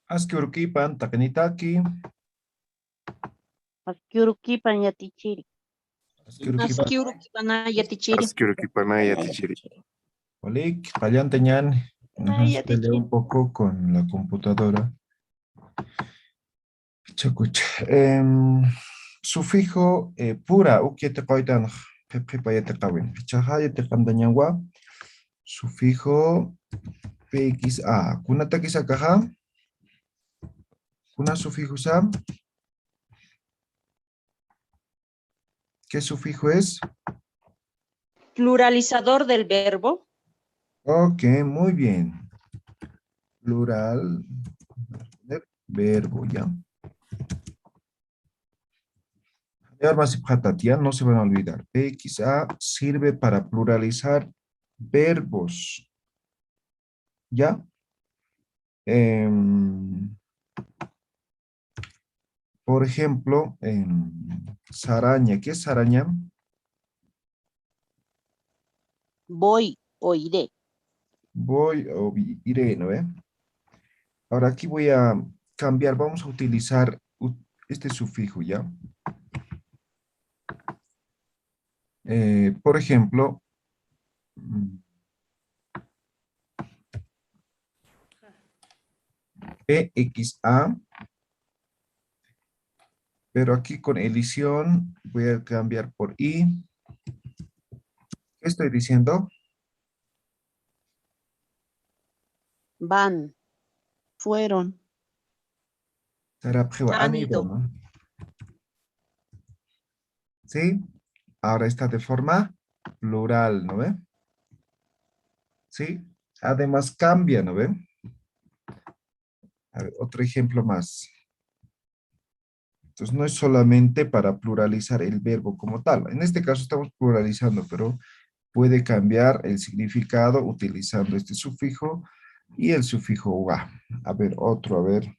Askiurkipan takanitaki. Askyurukipan yatichiri. Askiurkipan. Askyurukipana yatichiri. Askyurukipanaya tichiri. Olik, Payanteñan. Ay, Se lee un poco con la computadora. Chacucha. Sufijo pura, ukiete koitan, pepe payete kawin. Chahaya te kandañangwa. Sufijo PXA. Kunata kisakaja. Kuna sufijo sam. ¿Qué sufijo es? Pluralizador del verbo. Ok, muy bien. Plural. Verbo, ya. No se van a olvidar. PXA sirve para pluralizar verbos. ¿Ya? Por ejemplo, saraña. ¿Qué es saraña? Voy o iré. Voy o iré, ¿no ve? Ahora aquí voy a cambiar. Vamos a utilizar este sufijo, ¿ya? Por ejemplo, PXA, pero aquí con elisión voy a cambiar por I. ¿Qué estoy diciendo? Van. Fueron. Han ido, ido. ¿no? ¿Sí? Ahora está de forma plural, ¿no ve? ¿Sí? Además cambia, ¿no ve? A ver, otro ejemplo más. Entonces no es solamente para pluralizar el verbo como tal. En este caso estamos pluralizando, pero puede cambiar el significado utilizando este sufijo y el sufijo wa. A ver, otro, a ver.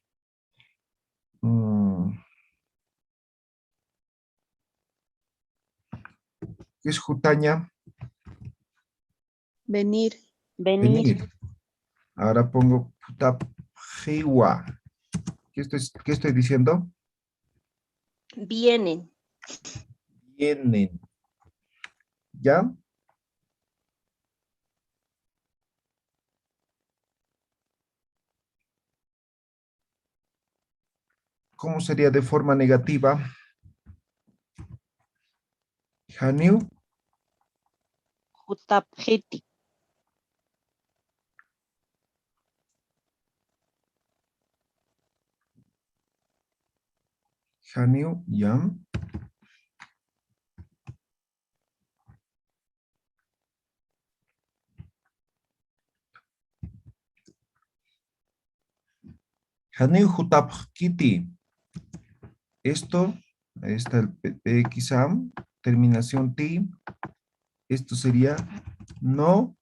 ¿Qué es jutaña? Venir. Venir. Venir. Ahora pongo putapjiwa. ¿Qué estoy diciendo? Vienen. Vienen. ¿Ya? ¿Cómo sería de forma negativa? Haniu. Jutapjeti. Haniu, yam. Haniu jutapjkiti. Esto, ahí está el PXAM, terminación ti. Esto sería no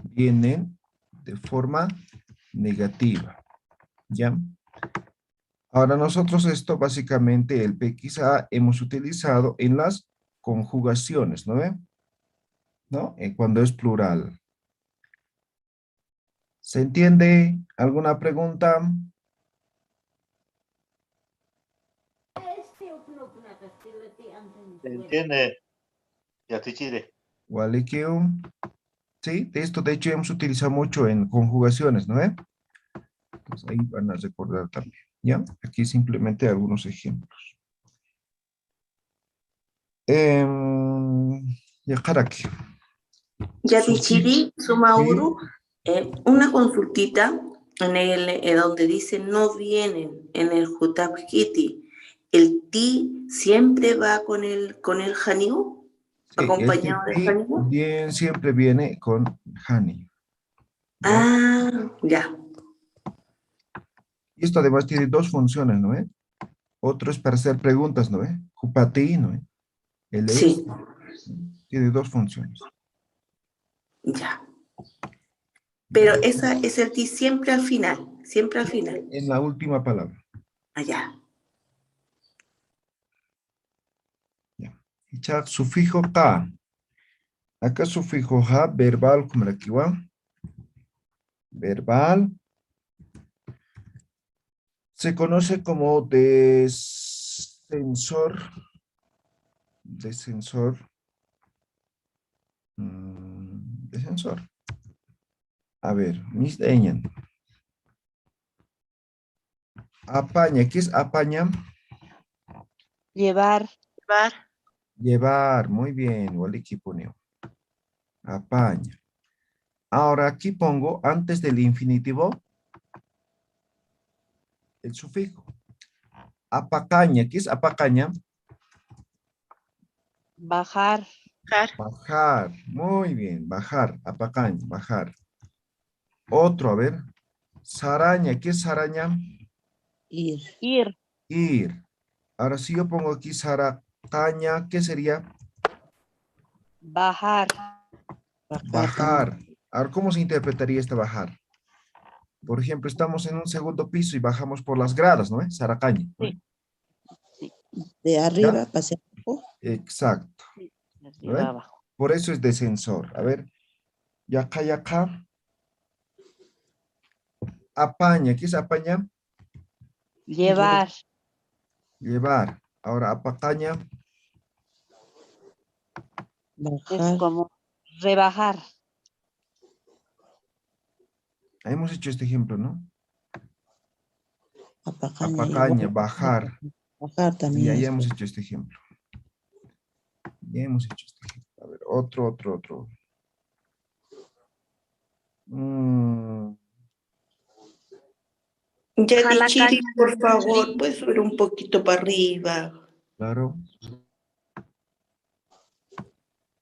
vienen de forma negativa. ¿Ya? Ahora nosotros esto básicamente el PXA hemos utilizado en las conjugaciones, ¿no ve? ¿No? Cuando es plural. ¿Se entiende? ¿Alguna pregunta? ¿Se entiende? Yatichiri. Walikiu. Sí, de esto de hecho hemos utilizado mucho en conjugaciones, ¿no ve? Entonces ahí van a recordar también, ¿ya? Aquí simplemente algunos ejemplos. Ya, Karaki. Yatichiri, Sumauru, Sí. una consultita en el donde dice no vienen en el Jutapjiti. ¿El ti siempre va con el Haniu? Sí, ¿Acompañado de Haniu? bien siempre viene con honey. ¿Ya? Ah, ya. Y esto además tiene dos funciones, ¿no? Otro es para hacer preguntas, ¿no? Jupati, ¿no? El es, Sí, tiene dos funciones. ya. Pero esa es el ti siempre al final, siempre al final. En la última palabra. Allá. Ya. Y ya, sufijo ka. Acá sufijo ha, verbal, como la que va. Verbal. Se conoce como descensor. Descensor. Descensor. A ver, Miss Deñan. Apaña, ¿qué es apaña? Llevar. Llevar, muy bien, igual equipo neo. Apaña. Ahora aquí pongo, antes del infinitivo, el sufijo. Apacaña, ¿qué es apacaña? Bajar. Bajar, muy bien, bajar, apacaña, bajar. Otro, a ver. Saraña, ¿qué es saraña? Ir. Ir. Ir. Ahora si yo pongo aquí saracaña, ¿qué sería? Bajar. Bajar. Ahora, ¿cómo se interpretaría este bajar? Por ejemplo, estamos en un segundo piso y bajamos por las gradas, ¿no? Saracaña. ¿no? Sí. De arriba hacia abajo. Exacto. De ¿no arriba ven? abajo. Por eso es descensor. A ver. Yaca. Apaña. ¿Qué es apaña? Llevar. Llevar. Ahora, apacaña. Es Bajar. como rebajar. Hemos hecho este ejemplo, ¿no? Apacaña. Apacaña, Igual. bajar. Bajar Y también. ahí es hemos hecho este ejemplo. Ya hemos hecho este ejemplo. A ver, otro. Yatichiri, por favor, puedes subir un poquito para arriba. Claro.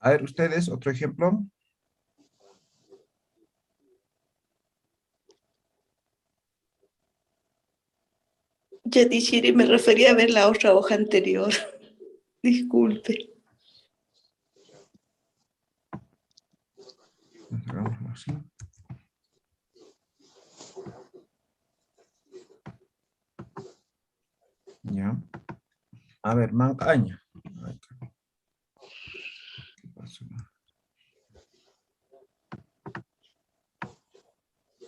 A ver, ustedes, otro ejemplo. Yatichiri, me refería a ver la otra hoja anterior. Disculpe. Hagámoslo así. Ya. A ver, mancaña. Ay, ¿qué pasó?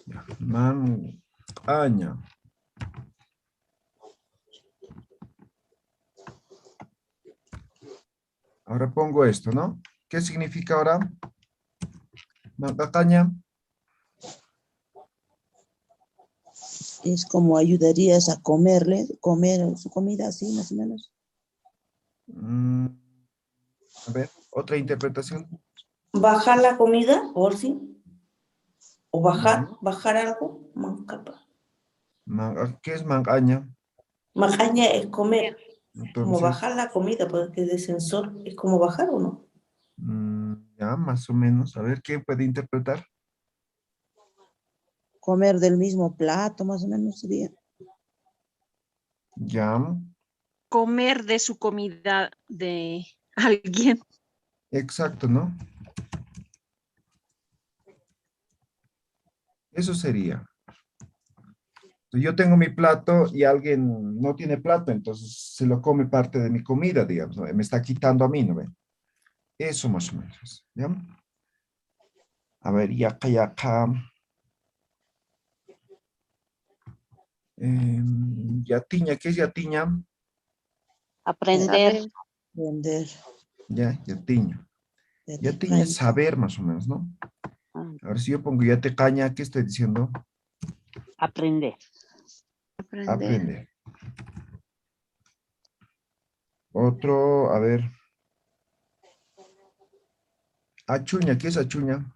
Ya, mancaña. Ahora pongo esto, ¿no? ¿Qué significa ahora? Mancaña. Es como ayudarías a comer su comida así, más o menos. A ver, otra interpretación. ¿Bajar la comida, por si? ¿O bajar algo? Mancapa. ¿Qué es mancaña? Majaña es comer, como Entonces, bajar la comida, porque descensor es como bajar o no. ya, más o menos. A ver, ¿qué puede interpretar? Comer del mismo plato, más o menos sería. Ya, Comer de su comida de alguien. exacto, ¿no? Eso sería. Yo tengo mi plato y alguien no tiene plato, entonces se lo come parte de mi comida, digamos, ¿no? Me está quitando a mí, ¿no ve? Eso más o menos, ¿ya? A ver, yaca. Yatiña, ¿qué es yatiña? Aprender. Vender. Ya, yatiña. Yatiña es Yatecaña. saber más o menos, ¿no? Ahora si yo pongo yatecaña, ¿qué estoy diciendo? Aprender. Aprender. Otro, a ver. Achuña, ¿qué es achuña?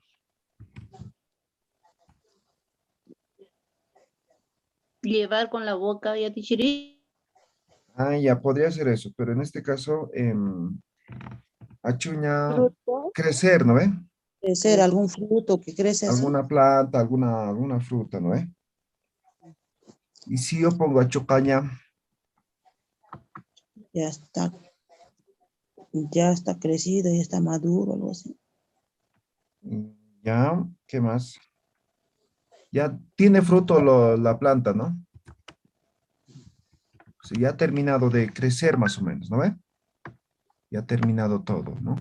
Llevar con la boca, Yatichiri. Ah, ya, podría ser eso, pero en este caso, achuña, Fruto. crecer, ¿no ve? Crecer algún fruto que crece así. Alguna planta, alguna fruta, ¿no ve? Y si yo pongo achucaña, Ya está crecido, ya está maduro, algo así. ya, ¿qué más? Ya tiene fruto la planta, ¿no? O sea, ya ha terminado de crecer más o menos, ¿no ve? Ya ha terminado todo, ¿no?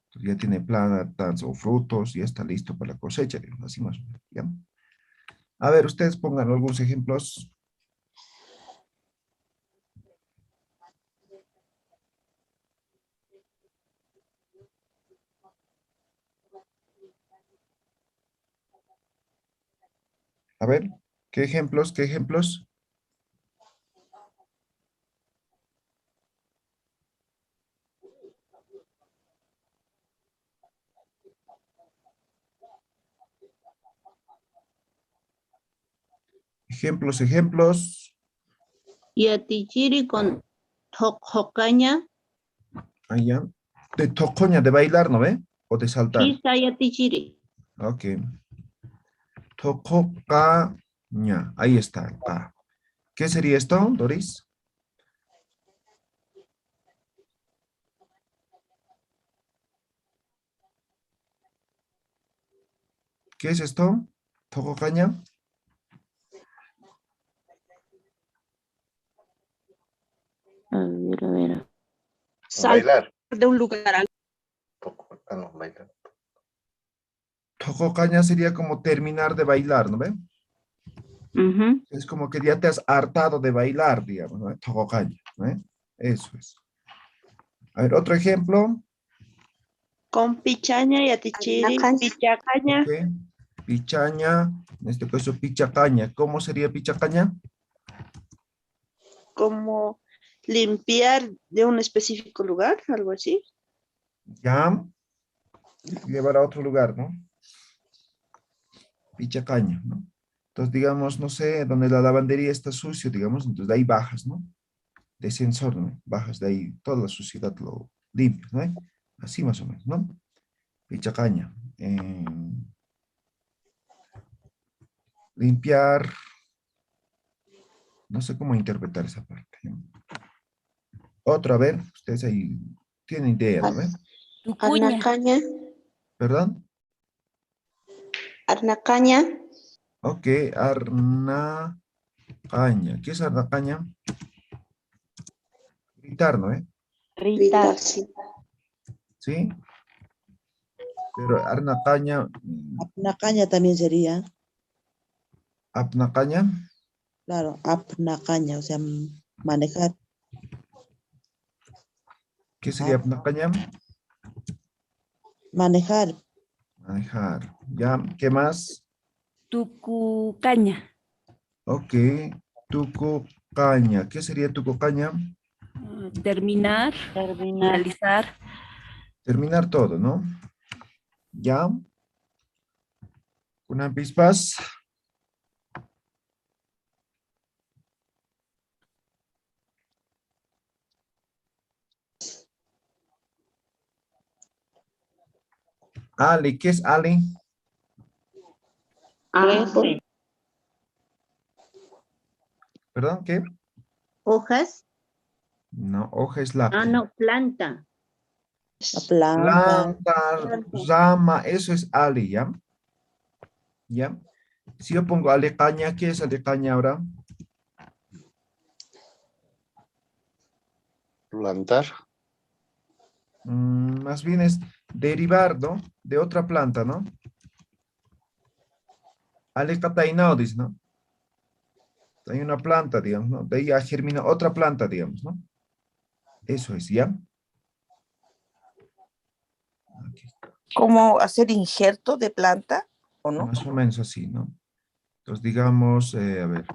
Entonces ya tiene plantas o frutos, ya está listo para la cosecha, digamos, así más o menos, ¿ya? A ver, ustedes pongan algunos ejemplos. A ver, ¿qué ejemplos? ¿Qué ejemplos? Ejemplos, ejemplos. Yatichiri con hocaña. Allá. De tocoña, de bailar, ¿no ve? O de saltar. Quizá yatichiri. Ok. Tococaña. Ahí está. El ca. ¿Qué sería esto, Doris? ¿Qué es esto? Tococaña. A ver. Bailar. de un lugar al No, bailar. Tococaña sería como terminar de bailar, ¿no ve? Ujú. Es como que ya te has hartado de bailar, digamos, ¿no? Tococaña, ¿no ve? Eso es. A ver, otro ejemplo. con pichaña y atichiri, pichacaña, Ok. Pichaña, en este caso pichacaña. ¿Cómo sería pichacaña? como limpiar de un específico lugar, algo así. Ya. Llevar a otro lugar, ¿no? Pichacaña, ¿no? Entonces, digamos, no sé, donde la lavandería está sucio, digamos, entonces de ahí bajas, ¿no? De sensor, ¿no? Bajas de ahí, toda la suciedad lo limpias, ¿no? Así más o menos, ¿no? Pichacaña. Limpiar, no sé cómo interpretar esa parte. ¿No? Otro, a ver, ustedes ahí tienen idea, ¿no? ¿Ven? Arnacaña, ¿Perdón? Arnacaña, Ok, arnacaña. ¿Qué es arnacaña? Gritar, ¿no? Gritar, Rita, sí. ¿Sí? Pero arnacaña, Apnacaña también sería, apnacaña, claro, apnacaña, o sea, manejar. ¿qué sería apnacaña? Manejar, Manejar. ¿Ya? ¿Qué más? Tucucaña, Ok, tucucaña. ¿Qué sería tucucaña? terminar, terminar, finalizar. Terminar todo, ¿no? ¿Ya? Una pispas. Ali, ¿qué es Ali? Árbol, ¿Perdón? ¿Qué? hojas. No, hoja es la No, planta. la planta, planta, rama, eso es Ali, ¿ya? ¿Ya? Si yo pongo alecaña, ¿qué es alecaña ahora? Plantar. Más bien es derivar, ¿no? De otra planta, ¿no? Alecatainao, dice, ¿no? Hay una planta, digamos, ¿no? De ahí ya germina otra planta, digamos, ¿no? Eso es, ¿ya? Aquí, ¿Cómo hacer injerto de planta o no? más o menos así, ¿no? Entonces, digamos, a ver,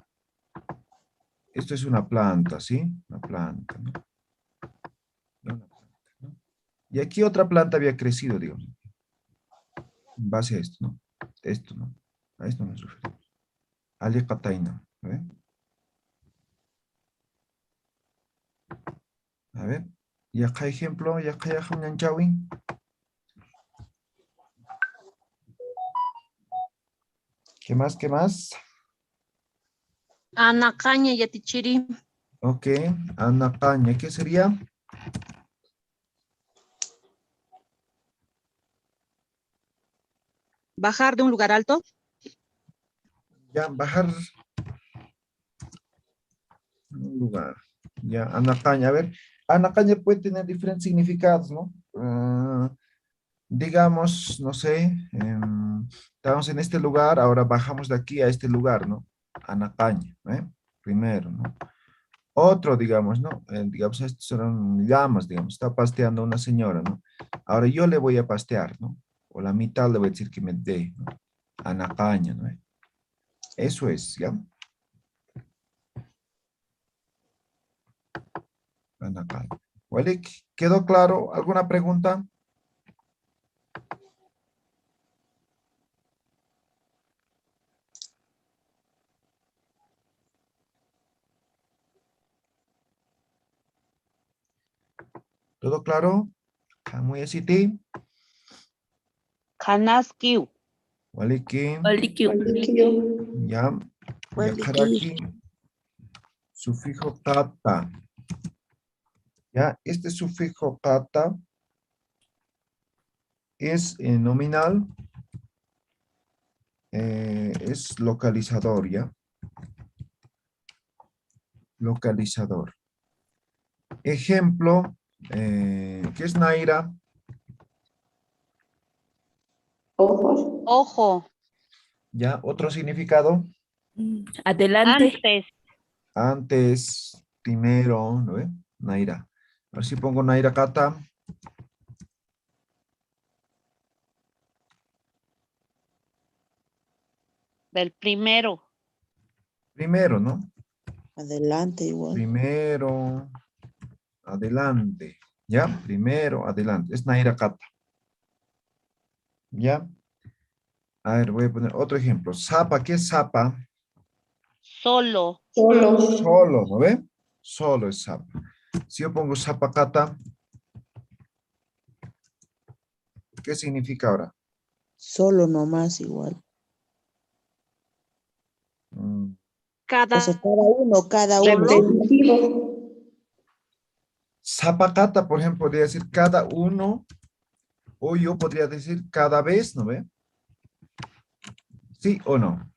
esto es una planta, ¿sí? Una planta, ¿no? Una planta, ¿no? Y aquí otra planta había crecido, digamos, en base a esto, ¿no? Esto, ¿no? A esto nos referimos. Alecataina, ¿ve? A ver, y acá ejemplo, y acá ya Ñanchawi. ¿Qué más? ¿Qué más? anacaña y atichiri, Ok, anacaña, ¿qué sería? bajar de un lugar alto, Ya, bajar un lugar. Ya, anacaña, a ver, anacaña puede tener diferentes significados, ¿no? Digamos, no sé, estamos en este lugar, ahora bajamos de aquí a este lugar, ¿no? Anacaña, ¿eh? Primero, ¿no? Otro, digamos, ¿no? Digamos, estos son llamas, digamos, está pasteando una señora, ¿no? Ahora yo le voy a pastear, ¿no? O la mitad le voy a decir que me dé, ¿no? Anacaña, ¿no? Eso es, ¿ya? Anacalpe. ¿Vale? ¿Quedó claro? ¿Alguna pregunta? ¿Todo claro? Muy así, Kanaskiu. ¿vale? Que Walikiu. ya, ya aquí sufijo kata. Ya, este sufijo kata es nominal, es localizador, ¿ya? Localizador. Ejemplo, ¿qué es Naira? Ojo. Ya, otro significado. Adelante. Antes. Antes, primero, ¿no ve? Naira. A ver si pongo Naira kata. Del primero. Primero, ¿no? Adelante igual. Primero, adelante. ¿Ya? Primero, adelante. Es Naira kata. ¿Ya? A ver, voy a poner otro ejemplo. Zapa, ¿qué es zapa? Solo. Solo, ¿no ve? Solo es zapa. Si yo pongo zapa kata, ¿qué significa ahora? Solo nomás igual. Mm, Cada. O sea, cada uno. Zapa kata, por ejemplo, podría decir cada uno, o yo podría decir cada vez, ¿no ve? ¿Sí o no?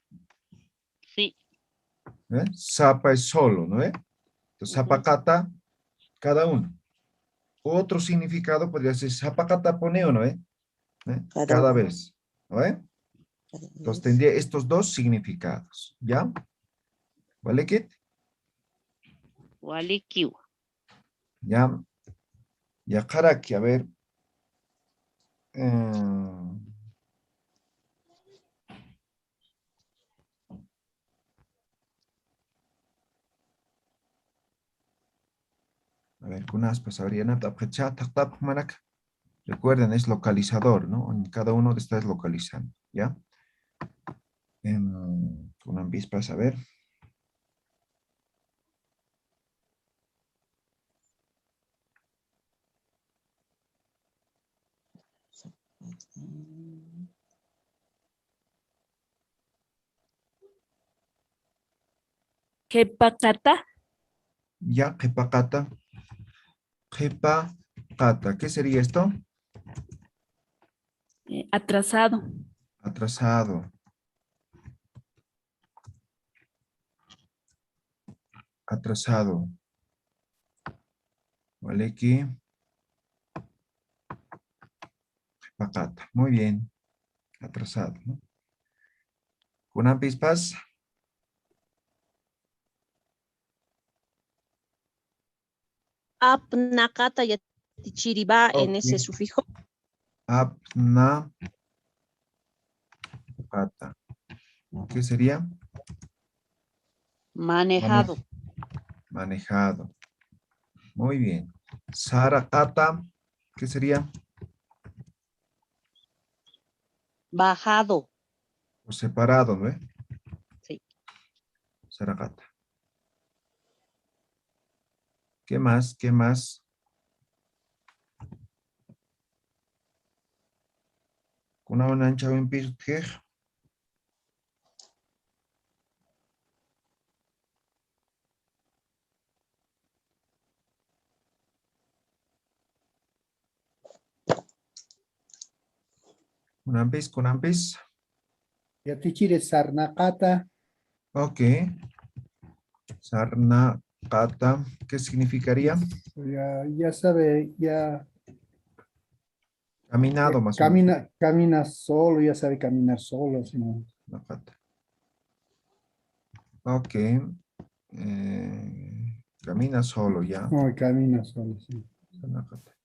Sí. ¿Ve? Zapa es solo, ¿no ve? Entonces, zapa kata, cada uno. Otro significado podría ser zapa kata poneo, ¿no ve? Cada uno. vez, ¿no ve? Entonces tendría estos dos significados, ¿ya? ¿Vale, Kit? Walikiu. Ya, ya, Karaki, a ver. A ver, kunas, pues habría nada, manak. Recuerden, es localizador, ¿no? En cada uno de estas es localizando, ¿ya? Kunan vispas, a ver. Kepakata. Ya, jepakata. Jepakata. ¿Qué sería esto? Atrasado. Atrasado. Atrasado. ¿Vale? Aquí. Jepakata. Muy bien. Atrasado, ¿no? Kunan vispas. Apnakata ya tichiriba en Ok. ese sufijo. Apna. Kata. ¿Qué sería? Manejado. Manejado. Muy bien. Sarakata, ¿qué sería? Bajado. O separado, ¿no? Sí. Sarakata. ¿Qué más? ¿Qué más? Kuna ancha en piso. Kunampis. Yatichire sarnakata. Ok. Sarnakata, ¿qué significaría? Ya sabe, ya Caminado más o menos. camina solo, ya sabe caminar solo. Sino, Nakata. Ok. Camina solo ya. no, camina solo, sí. Sarnakata.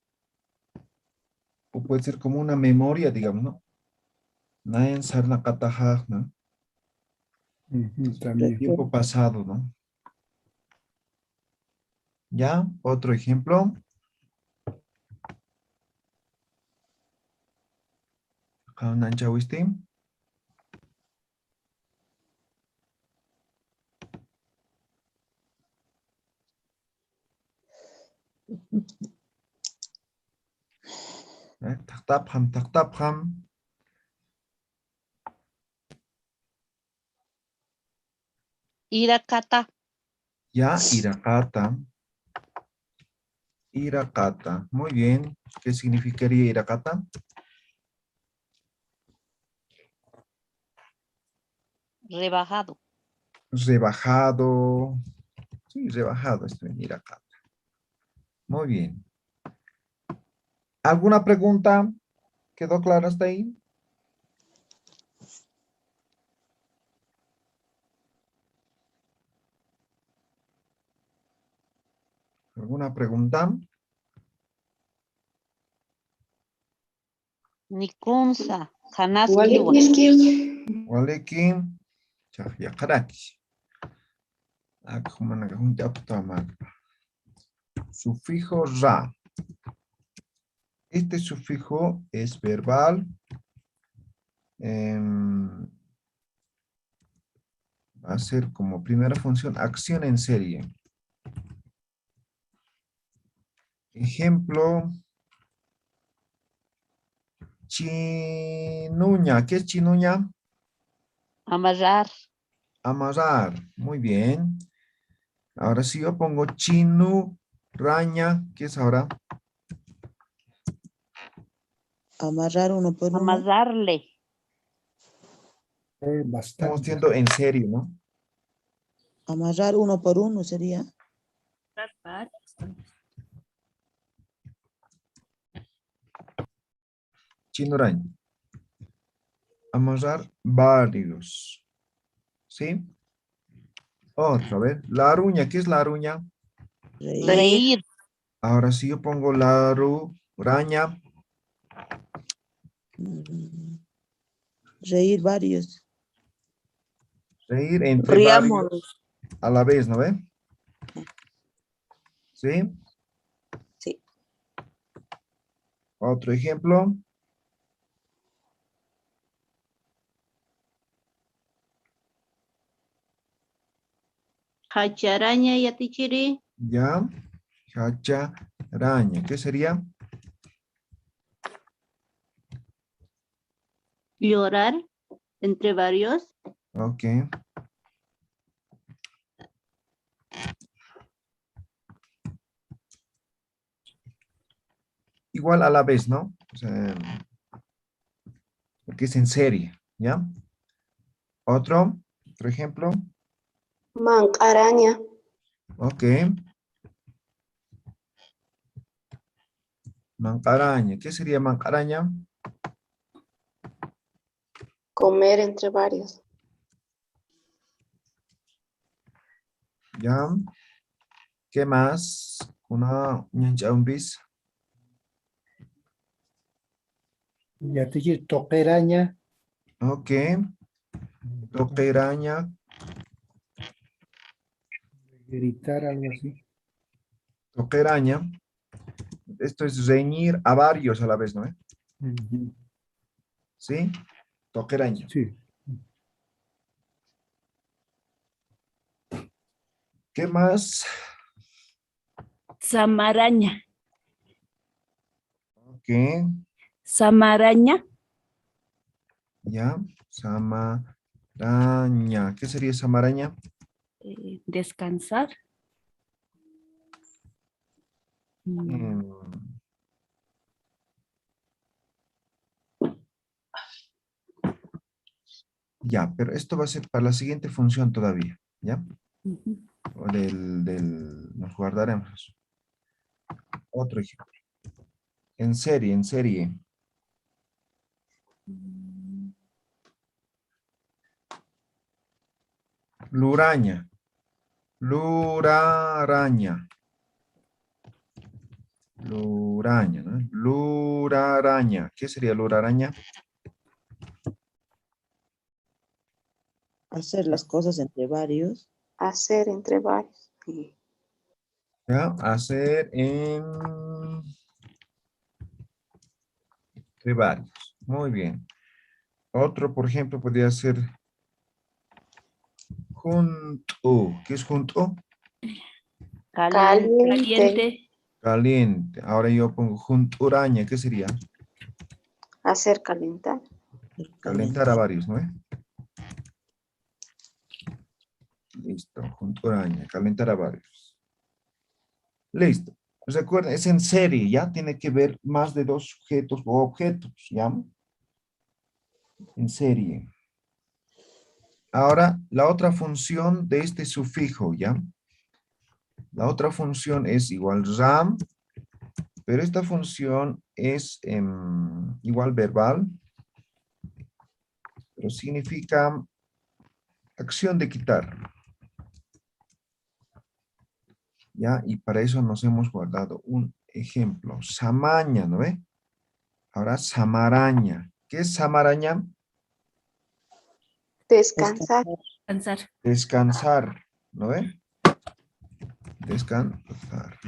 O puede ser como una memoria, digamos, ¿no? Nayan sarnakata, ¿no? También. Tiempo pasado, ¿no? Ya, otro ejemplo. Kaunan Chawiste. Taktapham, taktapham. Irakata. Ya, irakata. Irakata. Muy bien. ¿Qué significaría irakata? Rebajado. Rebajado. Sí, rebajado. Estoy en irakata. Muy bien. ¿Alguna pregunta? ¿Quedó clara hasta ahí? ¿Alguna pregunta? Nikunsa. Hanaskiwa. Waleki. Yakaraki. Sufijo ra. Este sufijo es verbal. Va a ser como primera función acción en serie. Ejemplo. Chinuña. ¿Qué es chinuña? Amarrar. Amarrar. Muy bien. Ahora si yo pongo chinu, raña, ¿qué es ahora? Amarrar uno por uno. Amarrarle. Estamos Bastante. siendo en serio, ¿no? Amarrar uno por uno sería. Chinu, raña. Amarrar varios. ¿Sí? Otra vez. La aruña, ¿qué es la aruña? Reír. Ahora si yo pongo la raña, Reír varios. reír entre Riámonos. varios a la vez, ¿no ve? ¿Sí? Sí. Otro ejemplo. Hacharaña yatichiri. Ya. Hacha, araña. ¿Qué sería? Llorar entre varios. Ok. Igual a la vez, ¿no? O sea, porque es en serie, ¿ya? Otro ejemplo. Mancaraña. Ok. Mancaraña. ¿Qué sería mancaraña? Comer entre varios. Ya. ¿Qué más? Una ñanchaumbis. Ya te dije, toqueraña. Ok. Toqueraña. Gritar, algo así. Toqueraña. Esto es reñir a varios a la vez, ¿no? ¿Sí? Toqueraña. Sí. ¿Qué más? Samaraña. Ok. Samaraña. Ya. Samaraña. ¿Qué sería samaraña? Descansar. Mm. Ya, pero esto va a ser para la siguiente función todavía, ¿ya? O nos guardaremos. Otro ejemplo. En serie, en serie. Luraña. Luraraña. Luraña, ¿no? Luraraña. ¿Qué sería luraraña? Hacer las cosas entre varios. Hacer entre varios. ¿Ya? Hacer entre varios. Muy bien. Otro, por ejemplo, podría ser junto. ¿Qué es junto? Caliente. Caliente. Ahora yo pongo junturaña. ¿Qué sería? Hacer calentar. Calentar a varios, ¿no? Listo. Junturaña. Calentar a varios. Listo. Recuerden, es en serie, ¿ya? Tiene que ver más de dos sujetos o objetos, ¿ya? En serie. Ahora, la otra función de este sufijo, ¿ya? La otra función es igual ram, pero esta función es igual verbal, pero significa acción de quitar. ¿Ya? Y para eso nos hemos guardado un ejemplo. Samaña, ¿no ve? Ahora samaraña. ¿Qué es samaraña? Descansar. Descansar. Descansar, ¿no ve? Descansar.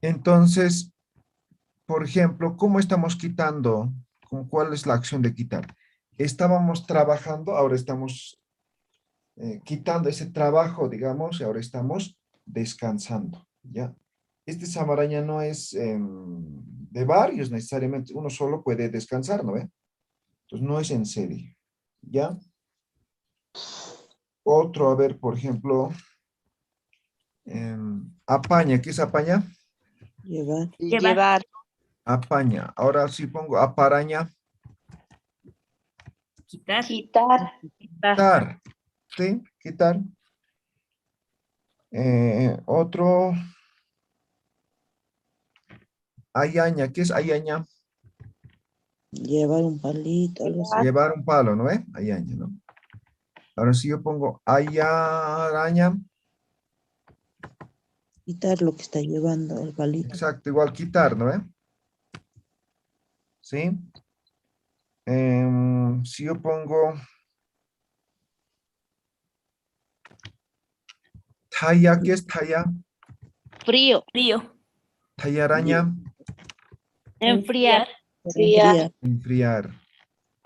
Entonces, por ejemplo, ¿cómo estamos quitando? ¿Cuál es la acción de quitar? Estábamos trabajando, ahora estamos quitando ese trabajo, digamos, y ahora estamos descansando, ¿ya? Este samaraña no es de varios necesariamente, uno solo puede descansar, ¿no ve? Entonces no es en serie, ¿ya? Otro, a ver, por ejemplo, apaña, ¿qué es apaña? Llevar. Apaña. Ahora sí pongo aparaña. Quitar. Quitar. ¿Sí? Quitar. Otro. Ayaña. ¿Qué es ayaña? Llevar un palito, algo así. Llevar un palo, ¿no ve? Ayaña, ¿no? Ahora si yo pongo ayaraña. Quitar lo que está llevando el palito. Exacto, igual quitar, ¿no ve? ¿Sí? Si yo pongo talla, ¿qué es talla? Frío. Tallaraña. Enfriar. Enfriar.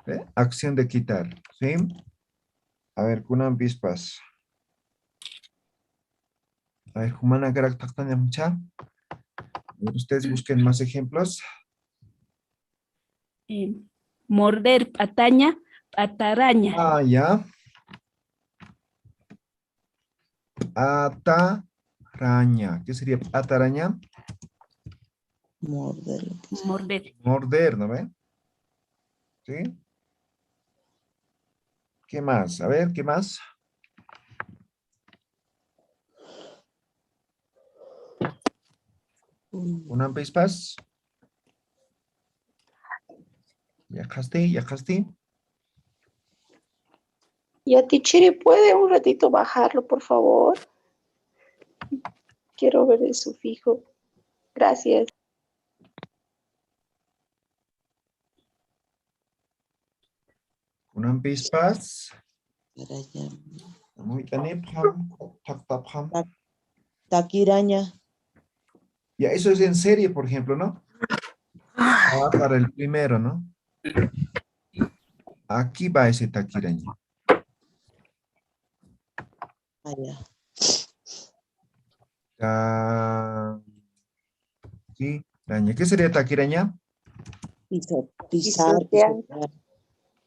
¿Ve? Acción de quitar. ¿Sí? A ver, kunan bispas. A ver, humana karaktaktaña mucha. Ustedes busquen más ejemplos. Morder, pataña, pataraña. Ah, ya. Ataraña. ¿Qué sería ataraña? Morder. Morder, ¿no ve? ¿Sí? ¿Qué más? A ver, ¿qué más? Una pispas. Ya casti. Y a Tichiri, ¿puede un ratito bajarlo, por favor? Quiero ver el sufijo. Gracias. Una pispas. Muy tanepham. Taquiraña. Ya, eso es en serie, por ejemplo, ¿no? Ah, para el primero, ¿no? Aquí va ese taquiraña. Taquiraña. ¿Qué sería taquiraña? Pisar.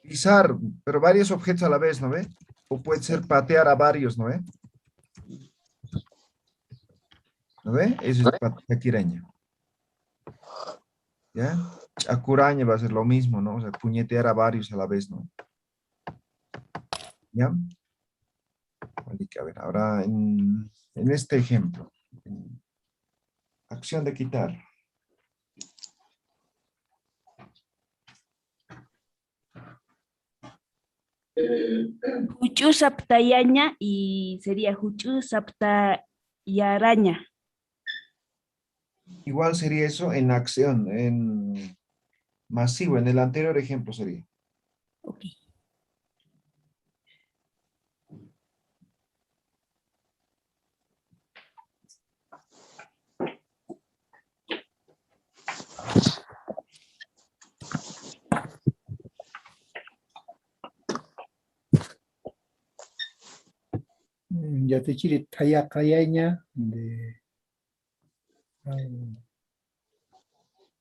Pisar, pero varios objetos a la vez, ¿no ve? O puede ser patear a varios, ¿no ve? ¿No ve? Eso es taquiraña. ¿Ya? Chacuraña va a ser lo mismo, ¿no? O sea, puñetear a varios a la vez, ¿no? ¿Ya? A ver, ahora en este ejemplo. Acción de quitar. Huchu saptayaña y sería huchu saptayaraña. Igual sería eso en acción, en Masivo, en el anterior ejemplo sería. Ok. Yatichiri tayaqayaña de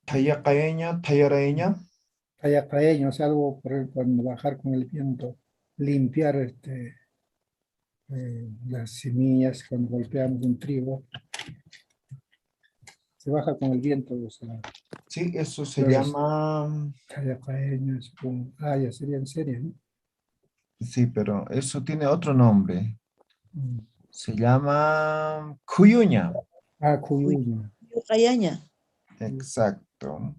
Tayaqaeña, tayaraeña. tayaqayeño, o sea, algo por cuando bajar con el viento, limpiar las semillas cuando golpeamos un trigo, se baja con el viento, o sea, Sí, eso se Entonces, llama... tayaqayeño, supongo. Ya sería en serio, ¿no? Sí, pero eso tiene otro nombre. Mm. Se llama cuyuña. Cuyuña. Yucayaña. Exacto.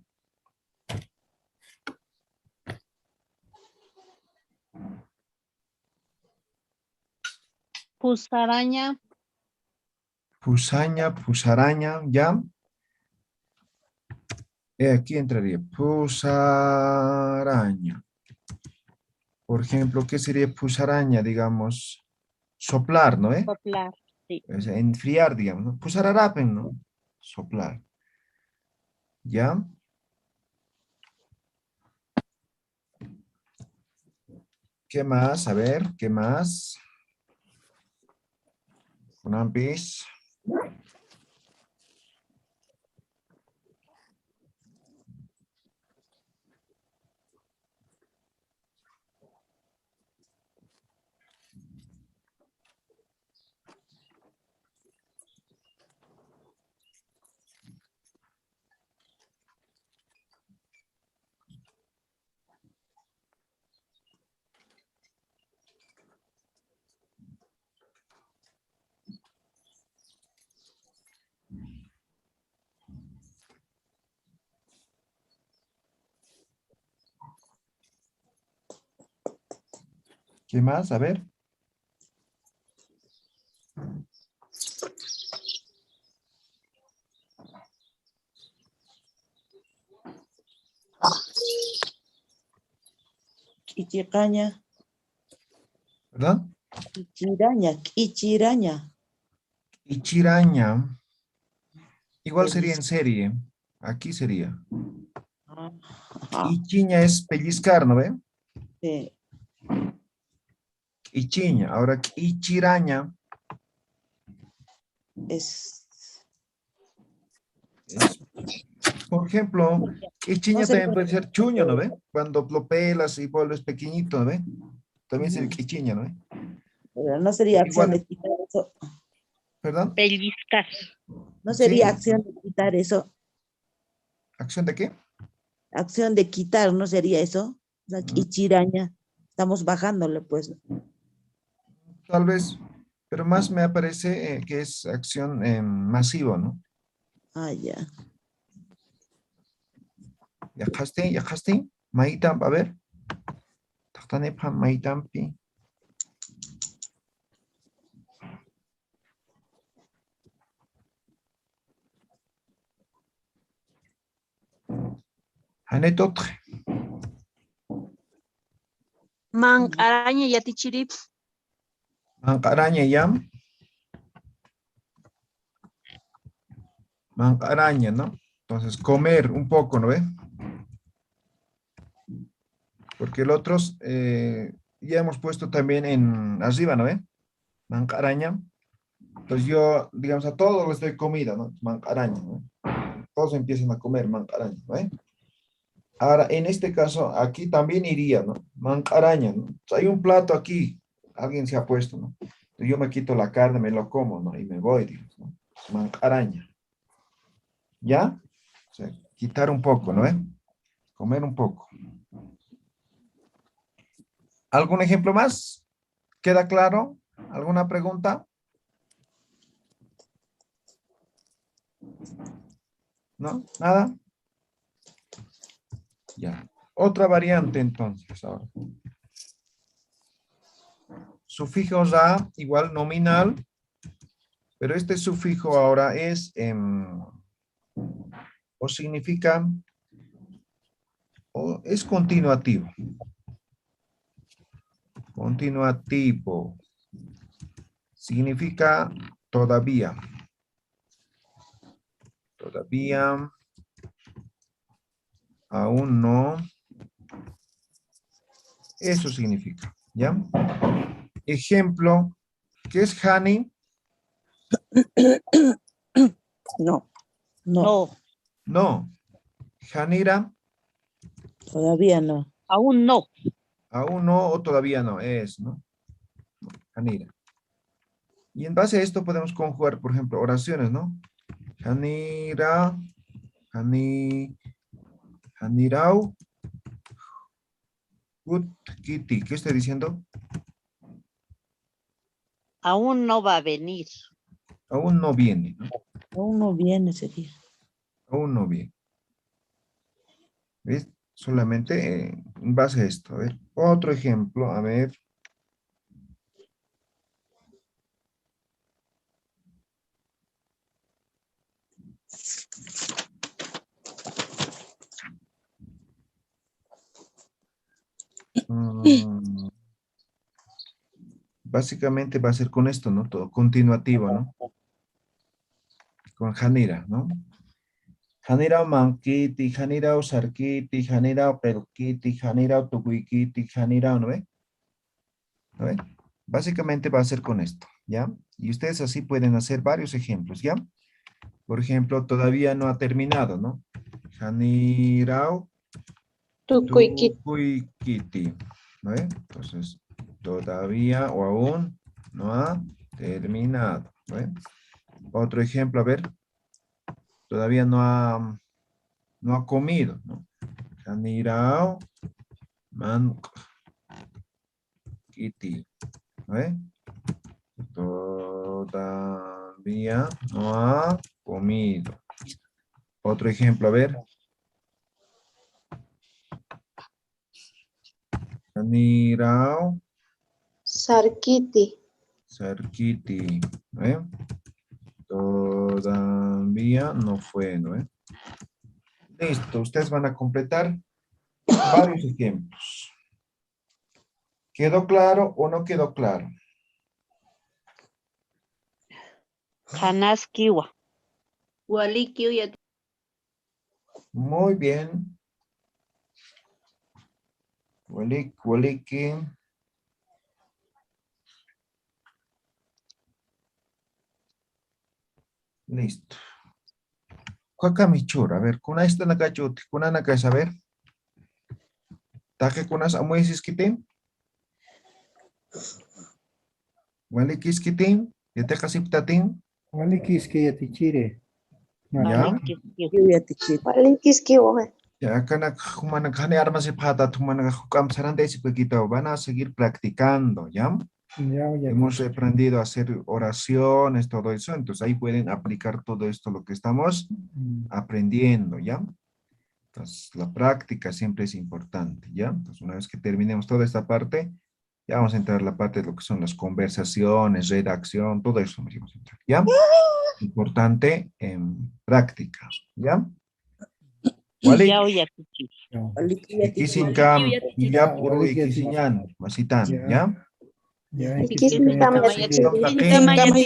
Pusaraña. Pusaña, pusaraña, ¿ya? Aquí entraría pusaraña. Por ejemplo, ¿qué sería pusaraña? Digamos, soplar, ¿no? Soplar. Sí. O sea, enfriar, digamos, ¿no? Pusararapen, ¿no? Soplar. ¿Ya? ¿Qué más? A ver, ¿qué más? Kunampis. ¿Qué más? A ver. Ichicaña. ¿Perdón? Ichiraña. Ichiraña. Ichiraña. Igual sería en Pellizco. serie. Aquí sería. Ajá. Ichiña es pellizcar, ¿no ve? Sí. Ichiña. Ahora, ichiraña Es, es, por ejemplo, no ichiña sería, también puede ser chuño, ¿no ve? Cuando lo pelas y vuelves pequeñito, ¿no ve? También sería Ujú. ichiña, ¿no ve? pero no sería acción Igual, de quitar eso. ¿perdón? Pellizcar. No Sí. sería acción de quitar eso. ¿Acción de qué? Acción de quitar, ¿no sería eso? O sea, ichiraña. Estamos bajándole, pues. Tal vez, pero más me parece que es acción masiva, ¿no? Ya. Yajaste, maitam, a ver. Taqtanepa maitampi. Hanetotre. Araña yatichirip. Araña yam. Araña, ¿no? Entonces, comer un poco, ¿no ve? Porque el otro ya hemos puesto también en arriba, ¿no ve? Araña. Entonces yo, digamos, a todos les doy comida, ¿no? Araña, ¿no? Todos empiezan a comer araña, ¿no ve? Ahora, en este caso, aquí también iría, ¿no? Araña, ¿no? Entonces, hay un plato aquí, alguien se ha puesto, ¿no? Entonces, yo me quito la carne, me lo como, ¿no? Y me voy, digamos, ¿no? Araña. ¿Ya? O sea, quitar un poco, ¿no? Comer un poco. ¿Algún ejemplo más? ¿Queda claro? ¿Alguna pregunta? ¿No? ¿Nada? Ya. Otra variante entonces ahora. Sufijos a igual nominal, pero este sufijo ahora es o significa o es continuativo. Continuativo. Significa todavía. Todavía. Aún no. Eso significa, ¿ya? Ejemplo, ¿qué es honey? No, no, No. Hanira, todavía no. Aún no. aún no o todavía no, es, ¿no? Hanira. Y en base a esto podemos conjugar, por ejemplo, oraciones, ¿no? Hanira, Hanirau, Gut Kitty. ¿Qué estoy diciendo? Aún no va a venir. Aún no viene, ¿no? Aún no viene ese día. Aún no viene. ¿Ves? Solamente en base a esto. A ver, otro ejemplo, a ver. Básicamente va a ser con esto, ¿no? Todo continuativo, ¿no? Con Hanira, ¿no? Hanira manquiti, Hanira usarquiti, Hanira pelquiti, Hanira tucuiquiti, Hanira, ¿no ve? ¿No ve? Básicamente va a ser con esto, ¿ya? Y ustedes así pueden hacer varios ejemplos, ¿ya? Por ejemplo, todavía no ha terminado, ¿no? Hanirao tucuiquiti, ¿no ve? Entonces, todavía o aún no ha terminado, ¿no ve? Otro ejemplo, a ver. Todavía no ha comido, ¿no? Hanirao man kitty, ¿no? Todavía no ha comido. Otro ejemplo, a ver. Hanirao Sarkiti. sarkiti, ¿no? Todavía no fue, ¿no? Listo, ustedes van a completar varios ejemplos. ¿Quedó claro o no quedó claro? Hanaskiwa. Walikio ya Muy bien. Waliki. Listo. Cuacamichura, a ver, kuna esta nakachuti, kuna nakas, a ver. Taque kunas amuis iskitin. Waliki iskitin, yete kasiptatin. Walikis que ya te chire. Ya. Walikiskiwa. Ya, kana humana kane armas y pata, tumana hukam sarande si poquito. Van a seguir practicando, ¿ya? Ya, ya. Hemos aprendido a hacer oraciones, todo eso. Entonces ahí pueden aplicar todo esto, lo que estamos aprendiendo, ¿ya? Entonces la práctica siempre es importante, ¿ya? Entonces una vez que terminemos toda esta parte, ya vamos a entrar a la parte de lo que son las conversaciones, redacción, todo eso vamos a entrar, ¿ya? Importante en práctica, ¿ya? Walik, ikisinkam, yapuru, ikisinyan, masitan, ¿ya? Ya, Ikisinkama ya. ya.